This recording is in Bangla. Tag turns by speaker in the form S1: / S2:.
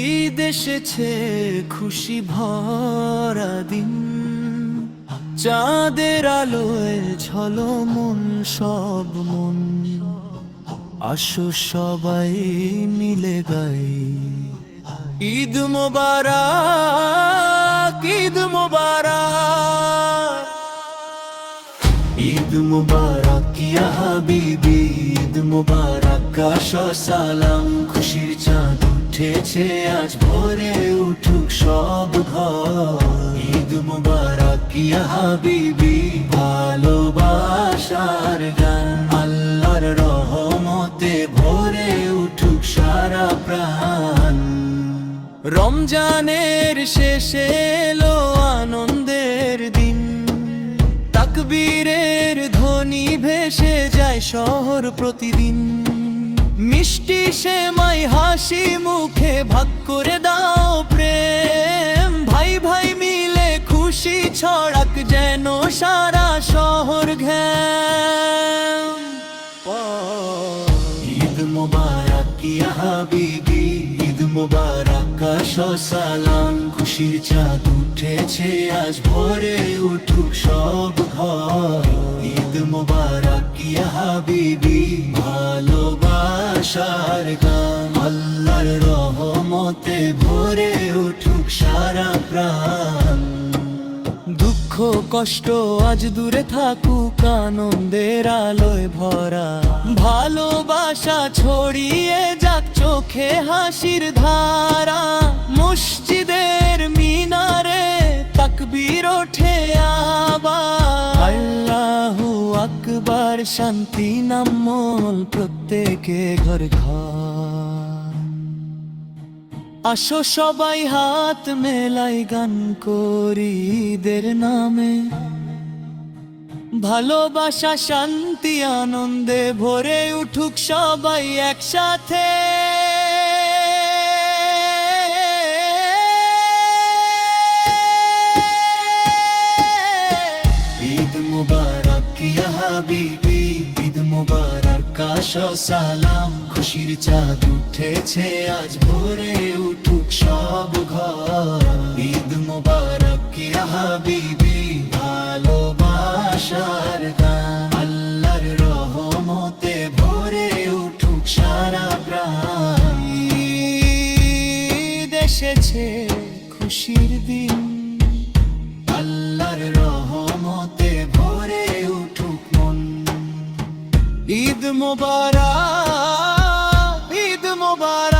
S1: ঈদ এসেছে খুশি ভরা দিন, চাঁদের আলোয় ঝলমল সব মন। আসো সবাই মিলে গাই ঈদ মোবারক, ঈদ মোবারক, ঈদ মোবারক ইয়া হাবিবি, ঈদ মোবারক আসো সালাম। খুশির চাঁদ উঠেছে আজ, ভোরে উঠুক সব ঘর। ঈদ মোবারক ইয়া হাবিবি, ভালোবাসার গান। আল্লাহর রহমতে ভোরে উঠুক সারা প্রাণ। রমজানের শেষে এলো আনন্দের দিন, তাকবীরের ধ্বনি ভেসে যায় শহর প্রতিদিন। মিষ্টি সেমাই হাসি মুখে ভাগ করে দাও প্রেম। ভাই ভাই মিলে খুশি ছড়াক যেন সারা শহর ঘ্যাম। ঈদ মোবারক ইয়া হাবিবি, ঈদ মোবারক আসো সালাম। খুশির চাঁদ উঠেছে আজ, ভোরে উঠুক সব ঘর। ঈদ মোবারক ইয়া হাবিবি, ভালোবাসার গান। আল্লাহর রহমতে ভোরে উঠুক সারা প্রাণ। দুঃখ কষ্ট আজ দূরে থাকুক, আনন্দের আলোয় ভরা। ভালোবাসা ছড়িয়ে যাক চোখে হাসির ধারা। মসজিদের মিনারে তাকবীর ওঠে আবার। আল্লাহু আকবার, শান্তি নামল প্রত্যেকে ঘর ঘর। আসো সবাই হাত মেলাই গান করি ঈদের নামে। ভালোবাসা শান্তি আনন্দে ভরে উঠুক সবাই একসাথে। ঈদ মুবারক ইয়া হাবিবি, ঈদ মুবারক আসো সালাম। খুশির চাঁদ উঠেছে আজ, ভোরে উঠুক সব ঘর। ঈদ মুবারক ইয়া হাবিবি, ভালোবাসার গান। আল্লাহর রহমতে ভোরে উঠুক সারা প্রাণ। ঈদ এসেছে খুশির দিন, আল্লাহর রহমতে ভোরে উঠুক মন। ঈদ মোবারক, ঈদ মোবারক।